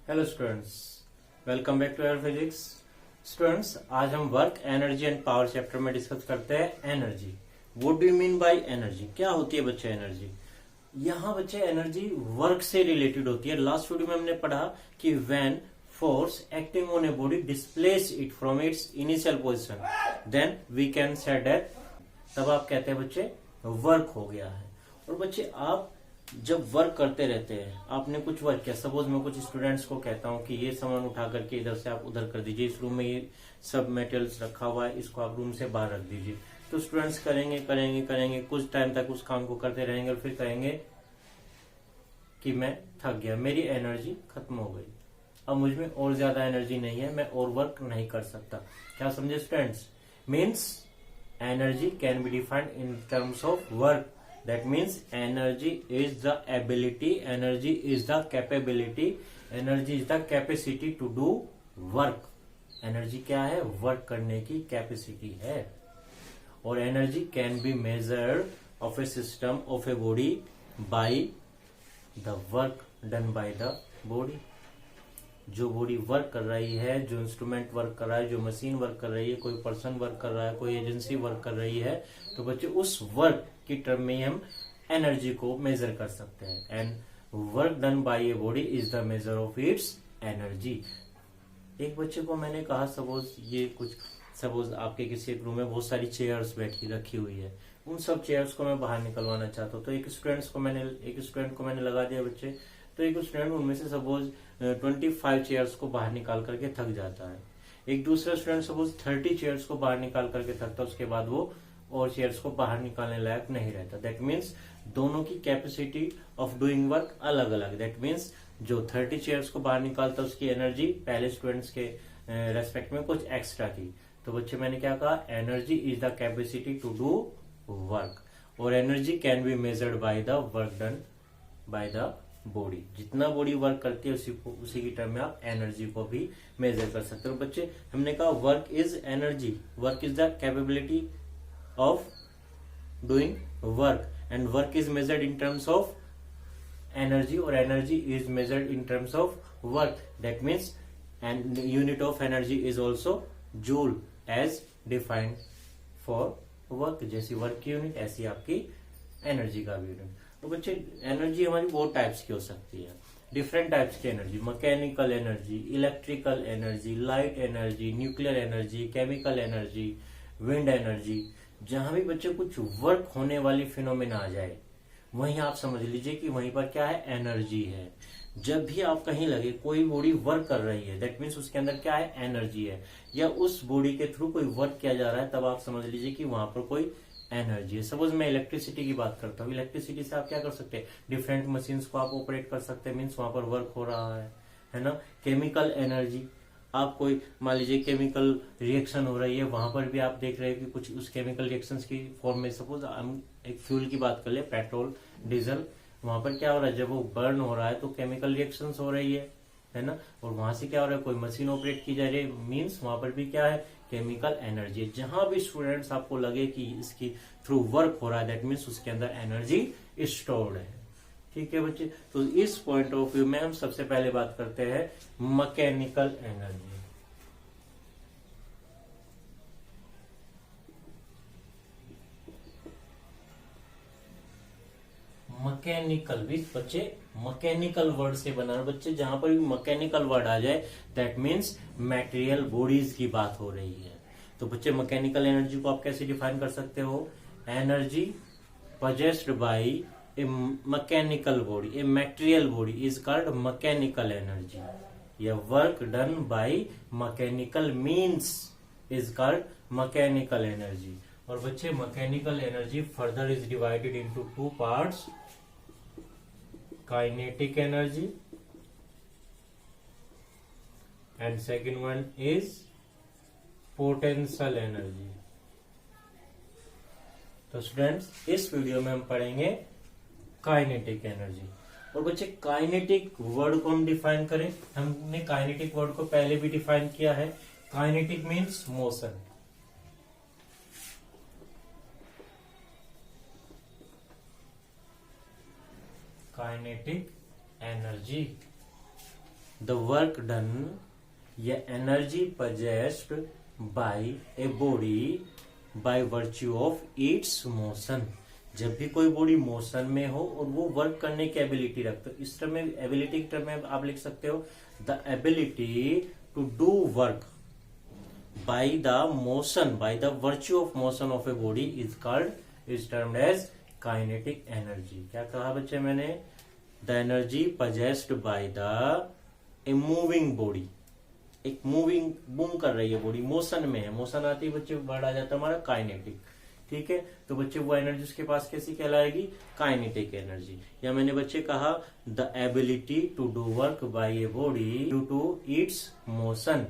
Hello students, welcome back to our physics. Students, आज हम work, energy and power chapter में discuss करते हैं energy. What do you mean by energy? क्या होती है बच्चे एनर्जी? यहाँ बच्चे एनर्जी वर्क से रिलेटेड होती है। लास्ट वीडियो में हमने पढ़ा कि when force acting on a body displace it from its initial position then we can say that, तब आप कहते हैं बच्चे वर्क हो गया है। और बच्चे आप जब वर्क करते रहते हैं, आपने कुछ वर्क किया, सपोज मैं कुछ स्टूडेंट्स को कहता हूं कि ये सामान उठा करके इधर से आप उधर कर दीजिए, इस रूम में ये सब मटेरियल्स रखा हुआ है, इसको आप रूम से बाहर रख दीजिए। तो स्टूडेंट्स करेंगे करेंगे करेंगे, कुछ टाइम तक उस काम को करते रहेंगे और फिर कहेंगे कि मैं थक गया, मेरी एनर्जी खत्म हो गई, अब मुझ में और ज्यादा एनर्जी नहीं है, मैं और वर्क नहीं कर सकता। क्या समझे students? Means energy can be defined in terms of work. That means energy is the ability, energy is the capability, energy is the capacity to do work. Energy क्या है? वर्क करने की कैपेसिटी है। और energy can be measured of A system of a body bye the work done by the body. जो body work कर रही है, जो इंस्ट्रूमेंट वर्क कर रहा है, जो मशीन वर्क कर रही है, कोई पर्सन वर्क कर रहा है, कोई एजेंसी वर्क कर रही है, तो बच्चे उस वर्क की टर्म में हम एनर्जी को मेजर कर सकते हैं। And work done by a body is the measure of its energy. एक बच्चे को मैंने कहा, सपोज आपके किसी एक रूम में बहुत सारी चेयर्स बैठी रखी हुई है, उन सब चेयर्स को मैं बाहर निकलवाना चाहता हूँ। तो एक स्टूडेंट को मैंने लगा दिया बच्चे, तो एक स्टूडेंट उनमें से सपोज 25 चेयर्स को बाहर निकाल करके थक जाता है। एक दूसरा स्टूडेंट सपोज 30 चेयर्स को बाहर निकाल करके थकता है, उसके बाद वो और चेयर्स को बाहर निकालने लायक नहीं रहता। दैट मीन्स दोनों की कैपेसिटी ऑफ डूइंग वर्क अलग अलग। दैट मीन्स जो 30 चेयर्स को बाहर निकालता है उसकी एनर्जी पहले स्टूडेंट्स के रेस्पेक्ट में कुछ एक्स्ट्रा थी। तो बच्चे मैंने क्या कहा? Energy is the capacity to do work, और energy can be measured by the work done by the body. जितना बॉडी वर्क करती है उसी की टर्म में आप एनर्जी को भी मेजर कर सकते हो। बच्चे हमने कहा work is energy, work is the capability of doing work and work is measured in terms of energy or energy is measured in terms of work. That means and unit of energy is also joule as defined for work। जैसी work की unit ऐसी आपकी energy का भी unit. तो बच्चे energy हमारी बहुत टाइप्स की हो सकती है, डिफरेंट टाइप्स की energy, mechanical energy, electrical energy, light energy, nuclear energy, chemical energy, wind energy. जहां भी बच्चे कुछ वर्क होने वाली फिनोमेना आ जाए, वहीं आप समझ लीजिए कि वहीं पर क्या है? एनर्जी है। जब भी आप कहीं लगे कोई बॉडी वर्क कर रही है, दैट मीन्स उसके अंदर क्या है? एनर्जी है, या उस बॉडी के थ्रू कोई वर्क किया जा रहा है, तब आप समझ लीजिए कि वहां पर कोई एनर्जी है। सपोज मैं इलेक्ट्रिसिटी की बात करता हूँ, इलेक्ट्रिसिटी से आप क्या कर सकते हैं? डिफरेंट मशीन्स को आप ऑपरेट कर सकते हैं, मीन्स वहां पर वर्क हो रहा है ना। केमिकल एनर्जी, आप कोई मान लीजिए केमिकल रिएक्शन हो रही है, वहां पर भी आप देख रहे हैं कि कुछ उस केमिकल रिएक्शंस की फॉर्म में, सपोज हम एक फ्यूल की बात कर ले, पेट्रोल, डीजल, वहां पर क्या हो रहा है? जब वो बर्न हो रहा है तो केमिकल रिएक्शंस हो रही है ना। और वहां से क्या हो रहा है? कोई मशीन ऑपरेट की जा रही है, मीन्स वहां पर भी क्या है? Chemical energy. जहां भी स्टूडेंट्स आपको लगे कि इसकी थ्रू वर्क हो रहा है, दैट मीन्स उसके अंदर एनर्जी स्टोर्ड है। ठीक है बच्चे, तो इस पॉइंट ऑफ व्यू में हम सबसे पहले बात करते हैं मैकेनिकल एनर्जी। मैकेनिकल भी बच्चे मैकेनिकल वर्ड से बना, बच्चे जहां पर भी मैकेनिकल वर्ड आ जाए दैट मीन्स मैटेरियल बॉडीज की बात हो रही है। तो बच्चे मैकेनिकल एनर्जी को आप कैसे डिफाइन कर सकते हो? Energy possessed by a mechanical body, a material body is called mechanical energy. A work done by mechanical means is called mechanical energy. और बच्चे mechanical energy further is divided into two parts, kinetic energy and second one is potential energy. तो students इस video में हम पढ़ेंगे kinetic energy. और बच्चे kinetic word को हम डिफाइन करें, हमने काइनेटिक वर्ड को पहले भी डिफाइन किया है। Kinetic means motion, kinetic energy the work done या energy possessed by a body by virtue of its motion. जब भी कोई बॉडी मोशन में हो और वो वर्क करने की एबिलिटी रखते हो, इस टर्म में एबिलिटी के टर्म में आप लिख सकते हो the ability to do work by the motion, by the virtue of motion of a body is termed as kinetic energy. क्या कहा बच्चे मैंने? The energy possessed by the a moving body, एक मूविंग मूव कर रही है body, motion में है, मोशन आती है बच्चे वर्ड आ जाता है हमारा काइनेटिक। ठीक है, तो बच्चे वो एनर्जी उसके पास कैसी कहलाएगी? Kinetic energy. या मैंने बच्चे कहा the ability to do work by a body due to its motion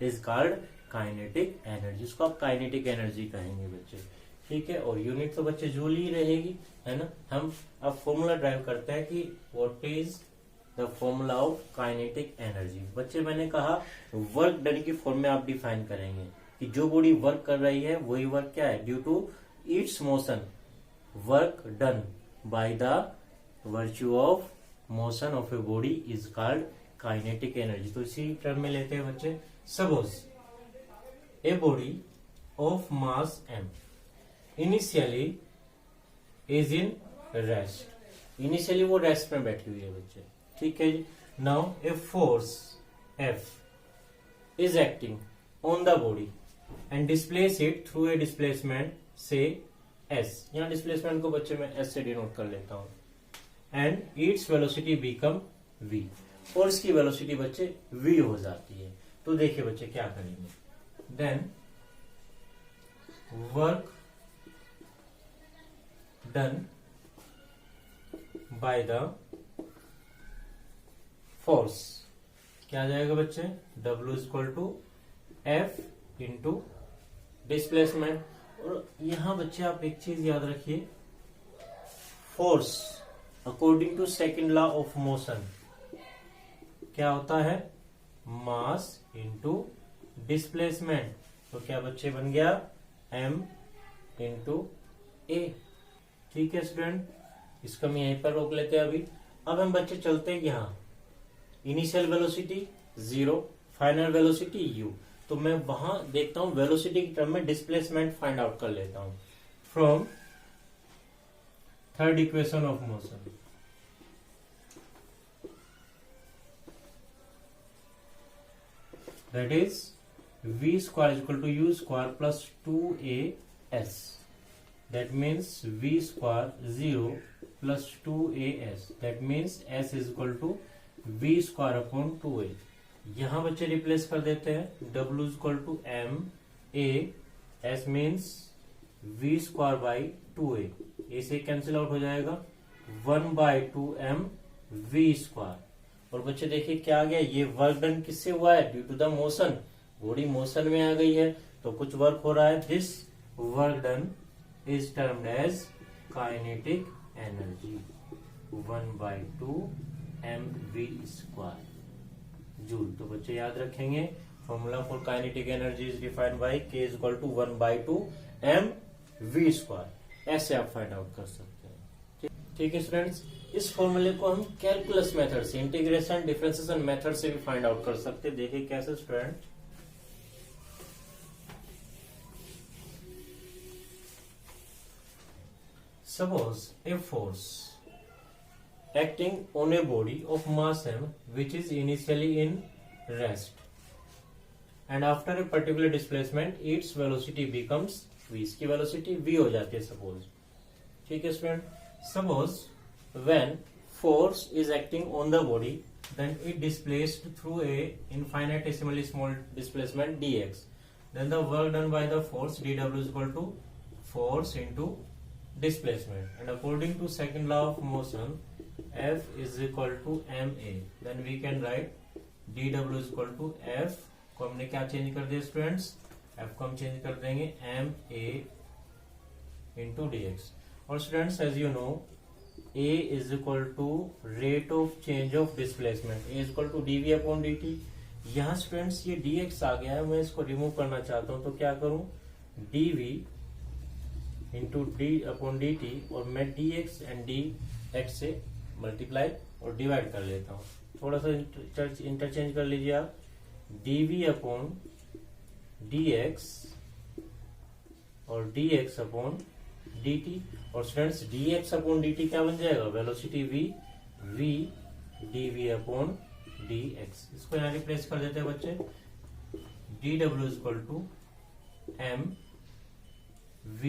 is called kinetic energy. उसको आप काइनेटिक एनर्जी कहेंगे बच्चे। ठीक है, और यूनिट तो बच्चे जूल ही रहेगी, है ना। हम अब फॉर्मूला ड्राइव करते हैं कि what is the formula of kinetic energy. बच्चे मैंने कहा वर्क डन की फॉर्म में आप डिफाइन करेंगे कि जो बॉडी वर्क कर रही है वही वर्क क्या है? Due to its motion, work done by the virtue of motion of a body is called kinetic energy. तो इसी टर्म में लेते हैं बच्चे। Suppose a body of mass m initially is in rest, initially वो rest में बैठी हुई है बच्चे। ठीक है जी। Now a force F is acting on the body and displace it through a displacement say S। यहाँ डिस्प्लेसमेंट को बच्चे मैं S से डिनोट कर लेता हूँ। And its velocity become V, force की वेलोसिटी बच्चे V हो जाती है। तो देखिए बच्चे क्या करेंगे। Then work done by the force क्या आ जाएगा बच्चे? W equal to F into displacement. और यहां बच्चे आप एक चीज याद रखिए, force according to second law of motion क्या होता है? Mass into displacement. तो क्या बच्चे बन गया? M into A। ठीक है स्टूडेंट, इसको हम यहीं पर रोक लेते हैं अभी। अब हम बच्चे चलते हैं यहाँ, initial velocity 0, final velocity u। तो मैं वहां देखता हूं वेलोसिटी की टर्म में डिस्प्लेसमेंट फाइंड आउट कर लेता हूं from third equation of motion. That is v square equal to u square plus 2as। That means v square 0 plus 2as। That means s is equal to v square upon 2a। यहां बच्चे replace कर देते हैं w equal to m a, s means v square by 2a। A से cancel out हो जाएगा 1 by 2m v square. और बच्चे देखिए क्या आ गया, ये वर्क डन किससे हुआ है? Due to the motion, body motion में आ गई है तो कुछ वर्क हो रहा है। This work done is termed as kinetic energy 1 by 2 mv square joule. तो बच्चे याद रखेंगे formula for kinetic energy is defined by k is equal to 1 by 2 mv square. ऐसे आप फाइंड आउट कर सकते हैं। ठीक है स्टूडेंट्स, इस फॉर्मूले को हम कैलकुलस मेथड से, इंटीग्रेशन डिफरेंशिएशन मेथड से भी फाइंड आउट कर सकते हैं। देखिए कैसे student. Suppose a force acting on a body of mass m which is initially in rest and after a particular displacement its velocity becomes v। इसकी velocity v हो जाती है सपोज। ठीक है student, suppose when force is acting on the body then it displaced through a infinitesimally small displacement dx, then the work done by the force dw is equal to force into displacement, and according to second law of motion F is equal to ma, then we can write dw is equal to F को हमने क्या change कर दिया students? F को हम change कर देंगे ma into dx। और students as you know a is equal to rate of change of displacement, a is equal to dv upon dt। यहाँ स्टूडेंट्स ये dx आ गया है, मैं इसको रिमूव करना चाहता हूँ तो क्या करूँ? dv into D upon D T, और मैं D x and D x से मल्टीप्लाई और डिवाइड कर लेता हूँ। थोड़ा सा इंटरचेंज कर लीजिए आप, dv अपॉन dx और dx अपॉन dt। और स्टूडेंट्स dx अपॉन dt क्या बन जाएगा, velocity v dv upon dx। इसको यहाँ रिप्लेस कर देते हैं बच्चे, dw equal to m v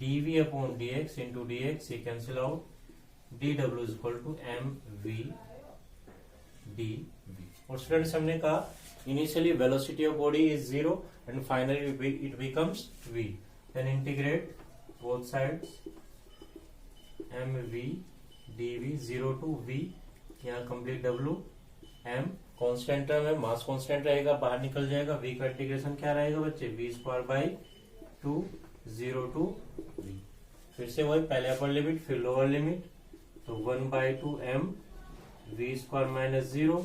dv upon dx into dx, ये cancel out, dw equal to m v dv। और स्टूडेंट्स हमने कहा initially velocity of body is 0 and finally it becomes v, then integrate both sides m v dv 0 to v, यहाँ complete w, m constant term है, mass constant रहेगा, बाहर निकल जाएगा, v का इंटीग्रेशन क्या रहेगा बच्चे, v square by 2 0 to v। फिर से वही पहले अपर लिमिट फिर लोअर लिमिट, तो 1 by 2 m v square minus 0,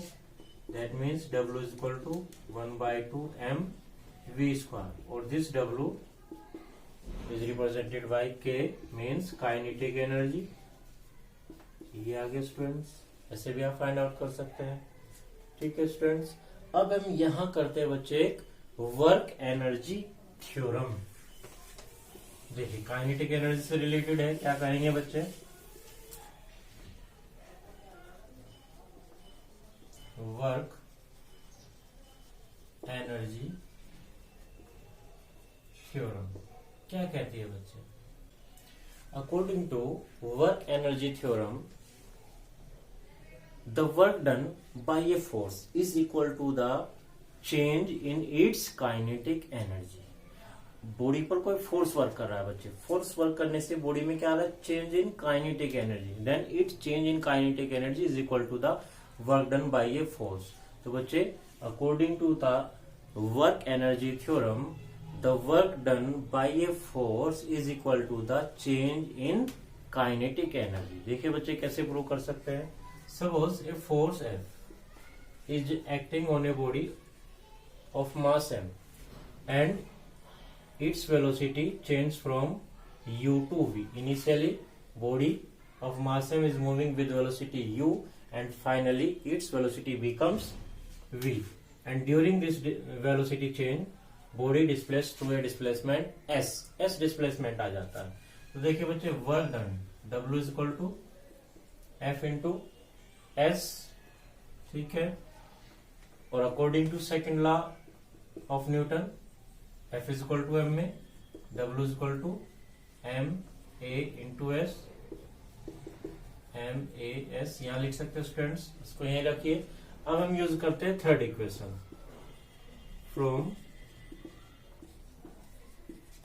that means w is equal to 1 by 2 m v square, और this w is represented by k means kinetic energy. ये आगे students ऐसे भी आप फाइंड आउट कर सकते हैं। ठीक है स्टूडेंट्स, अब हम यहां करते हैं बच्चे एक वर्क एनर्जी थ्योरम। देखिए काइनेटिक एनर्जी से रिलेटेड है, क्या कहेंगे बच्चे, वर्क एनर्जी थ्योरम क्या कहती है बच्चे, according to work energy theorem the work done by a force is equal to the change in its kinetic energy। Body पर कोई फोर्स वर्क कर रहा है बच्चे, फोर्स वर्क करने से बॉडी में क्या आ रहा है, change in kinetic energy, then it change in kinetic energy is equal to the work done by a force. तो बच्चे according to the work energy theorem the work done by a force is equal to the change in kinetic energy. देखिए बच्चे कैसे prove कर सकते हैं, suppose a force F is acting on a body of mass m and its velocity changes from u to v। Initially body of mass m is moving with velocity u and finally its velocity becomes v, and during this velocity change body displays through a displacement s displacement आ जाता है। तो देखिए बच्चे work done w is equal to f into s, ठीक है, और according to second law of Newton F is equal to m में W is equal to m a into s, m a s यहां लिख सकते हैं students, इसको यहीं रखिए। अब हम यूज करते हैं third equation, from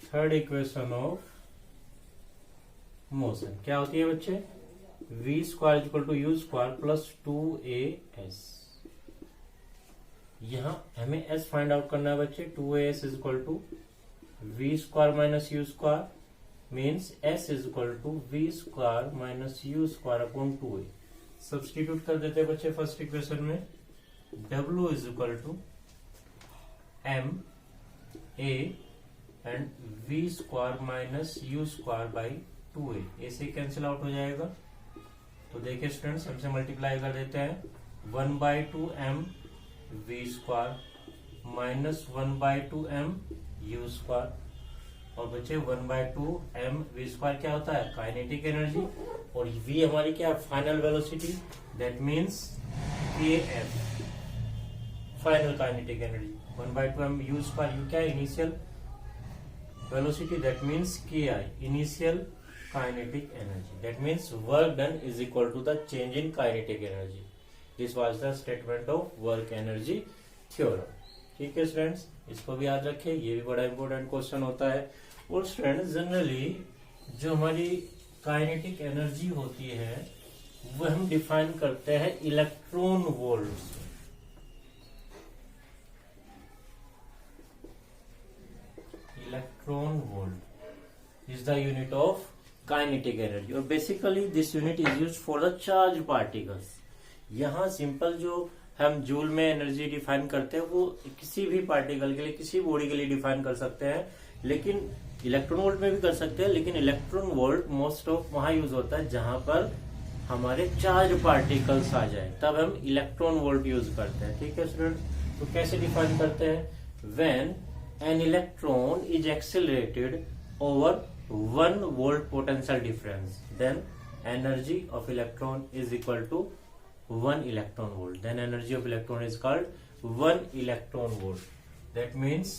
third equation of motion क्या होती है बच्चे, v square equal to u square plus 2as। यहां हमें s फाइंड आउट करना है बच्चे, 2as is equal to v square minus u square means s is equal to v square minus u square upon 2a। Substitute कर देते हैं बच्चे first equation में, w is equal to m a and v square minus u square by 2a, ऐसे cancel out हो जाएगा। तो देखिए स्टूडेंट्स हमसे मल्टीप्लाई कर देते हैं, 1 by 2 m v square minus 1 by 2 m u square, और बच्चे 1 बाई 2 m v स्क्वायर क्या होता है, काइनेटिक एनर्जी, और v हमारी क्या है, final velocity, that means kf final kinetic energy, 1 by 2 m u square, u क्या है, initial velocity, that means ki initial kinetic energy, that means work done is equal to the change in kinetic energy। This was the statement of work energy theorem। ठीक है students, इसको भी याद रखें, ये भी बड़ा इंपॉर्टेंट क्वेश्चन होता है। और स्टूडेंट्स जनरली जो हमारी काइनेटिक एनर्जी होती है वो हम डिफाइन करते हैं electron volt. Electron volt is the unit of kinetic energy, और basically this unit is used for the charge particles. यहाँ सिंपल जो हम जूल में एनर्जी डिफाइन करते हैं वो किसी भी पार्टिकल के लिए, किसी बॉडी के लिए डिफाइन कर सकते हैं, लेकिन इलेक्ट्रॉन वोल्ट में भी कर सकते हैं, लेकिन इलेक्ट्रॉन वोल्ट मोस्ट ऑफ वहां यूज होता है जहां पर हमारे चार्ज पार्टिकल्स आ जाए तब हम इलेक्ट्रॉन वोल्ट यूज करते हैं। ठीक है स्टूडेंट, तो कैसे डिफाइन करते हैं? When an electron is accelerated over 1 volt potential difference, then energy of electron is equal to 1 electron volt. Then energy of electron is called 1 electron volt. That means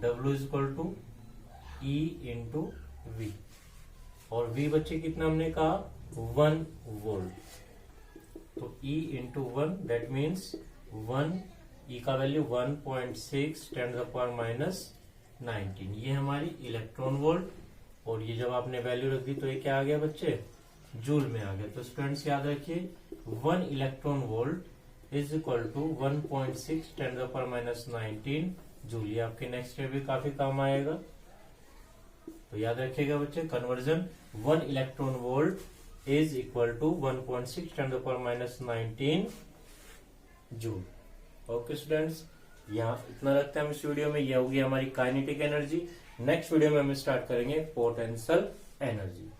W is equal to E into V. और V बच्चे कितना हमने कहा? 1 volt. तो E into 1 that means 1, E का value 1.6 10 to the power minus 19. ये हमारी electron volt, और ये जब आपने वैल्यू रख दी तो ये क्या आ गया बच्चे? जूल में आ गया। तो स्टूडेंट्स याद रखिए 1 electron volt is equal to 1.6 10 to the power minus 19 joule. ये आपके नेक्स्ट ईयर भी काफी काम आएगा, तो याद रखिएगा बच्चे conversion 1 electron volt is equal to 1.6 10 to the power minus 19 joule. Okay students, यहाँ इतना रखते हैं हम इस वीडियो में। यह होगी हमारी काइनेटिक एनर्जी। नेक्स्ट वीडियो में हम स्टार्ट करेंगे पोटेंशियल एनर्जी।